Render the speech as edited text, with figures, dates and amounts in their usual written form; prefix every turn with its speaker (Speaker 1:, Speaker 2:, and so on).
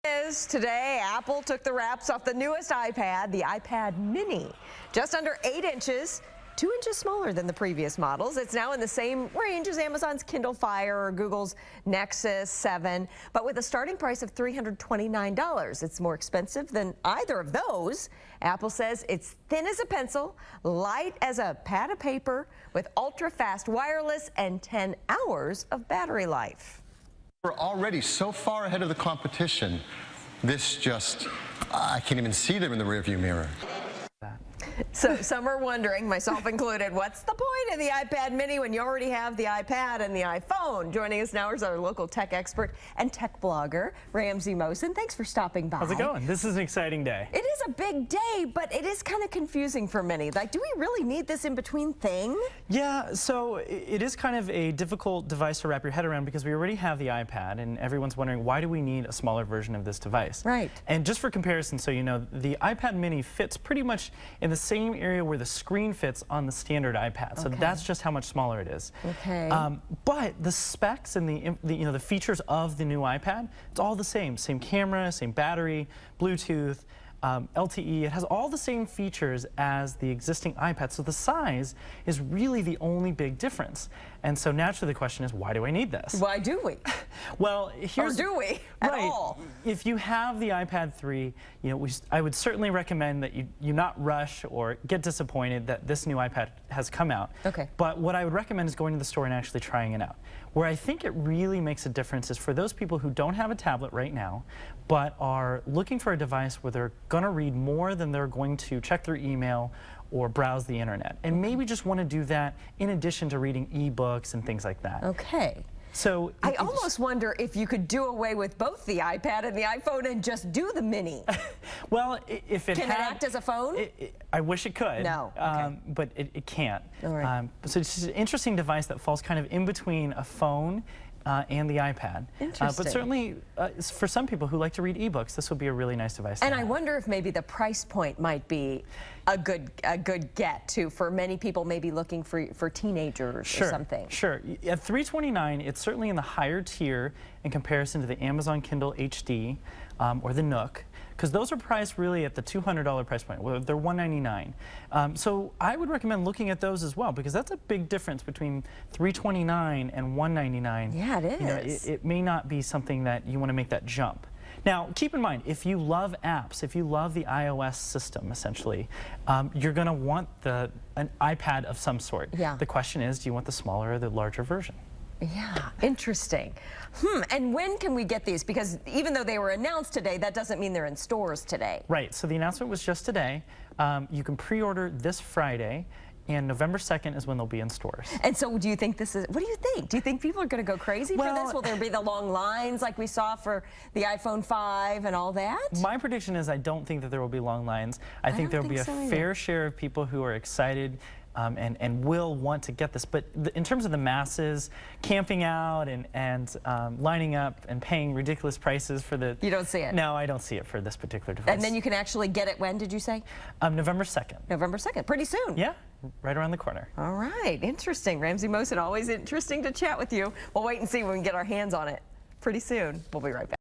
Speaker 1: Today, Apple took the wraps off the newest iPad, the iPad mini. Just under 8 inches, 2 inches smaller than the previous models. It's now in the same range as Amazon's Kindle Fire or Google's Nexus 7, but with a starting price of $329. It's more expensive than either of those. Apple says it's thin as a pencil, light as a pad of paper, with ultra-fast wireless and 10 hours of battery life.
Speaker 2: We're already so far ahead of the competition. I can't even see them in the rearview mirror.
Speaker 1: So some are wondering, myself included, what's the point of the iPad mini when you already have the iPad and the iPhone? Joining us now is our local tech expert and tech blogger, Ramsey Mohsen. Thanks for stopping by.
Speaker 3: How's it going? This is an exciting day.
Speaker 1: It is a big day, but it is kind of confusing for many. Like, do we really need this in-between thing?
Speaker 3: Yeah, so it is kind of a difficult device to wrap your head around because we already have the iPad, and everyone's wondering, why do we need a smaller version of this device?
Speaker 1: Right.
Speaker 3: And just for comparison, so you know, the iPad mini fits pretty much in the same area where the screen fits on the standard iPad. So that's just how much smaller it is.
Speaker 1: Okay.
Speaker 3: But the specs and the features of the new iPad, it's all the same. Same camera, same battery, Bluetooth, LTE. It has all the same features as the existing iPad. So the size is really the only big difference. And so naturally the question is, why do I need this?
Speaker 1: Why do we?
Speaker 3: Well, here's...
Speaker 1: Or do we at all?
Speaker 3: If you have the iPad 3, you know, I would certainly recommend that you not rush or get disappointed that this new iPad has come out.
Speaker 1: Okay.
Speaker 3: But what I would recommend is going to the store and actually trying it out. Where I think it really makes a difference is for those people who don't have a tablet right now, but are looking for a device where they're going to read more than they're going to check their email or browse the internet. And maybe just want to do that in addition to reading ebooks and things like that.
Speaker 1: Okay.
Speaker 3: So
Speaker 1: I almost wonder if you could do away with both the iPad and the iPhone and just do the mini.
Speaker 3: Well, if it
Speaker 1: Can it act as a phone?
Speaker 3: I wish it could.
Speaker 1: No. Okay.
Speaker 3: But it can't.
Speaker 1: All right.
Speaker 3: So it's an interesting device that falls kind of in between a phone and the iPad.
Speaker 1: Interesting.
Speaker 3: But certainly, for some people who like to read ebooks, this would be a really nice device.
Speaker 1: And I wonder if maybe the price point might be a good get too for many people, maybe looking for teenagers or something.
Speaker 3: Sure. At $329, it's certainly in the higher tier in comparison to the Amazon Kindle HD or the Nook, because those are priced really at the $200 price point. Well, they're $199. So I would recommend looking at those as well, because that's a big difference between $329 and $199.
Speaker 1: Yeah, it is.
Speaker 3: You know, it may not be something that you want to make that jump. Now, keep in mind, if you love apps, if you love the iOS system, essentially, you're going to want an iPad of some sort.
Speaker 1: Yeah.
Speaker 3: The question is, do you want the smaller or the larger version?
Speaker 1: Yeah, interesting. And when can we get these? Because even though they were announced today, that doesn't mean they're in stores today.
Speaker 3: Right, so the announcement was just today. You can pre-order this Friday, and November 2nd is when they'll be in stores.
Speaker 1: And so do you think what do you think? Do you think people are going to go crazy for this? Will there be the long lines like we saw for the iPhone 5 and all that?
Speaker 3: My prediction is I don't think that there will be long lines. I think there will be a fair share of people who are excited and will want to get this. But in terms of the masses, camping out and lining up and paying ridiculous prices for the...
Speaker 1: You don't see it?
Speaker 3: No, I don't see it for this particular device.
Speaker 1: And then you can actually get it when, did you say?
Speaker 3: November 2nd.
Speaker 1: November 2nd, pretty soon.
Speaker 3: Yeah, right around the corner. All
Speaker 1: right, interesting. Ramsey Mohsen, always interesting to chat with you. We'll wait and see when we get our hands on it pretty soon. We'll be right back.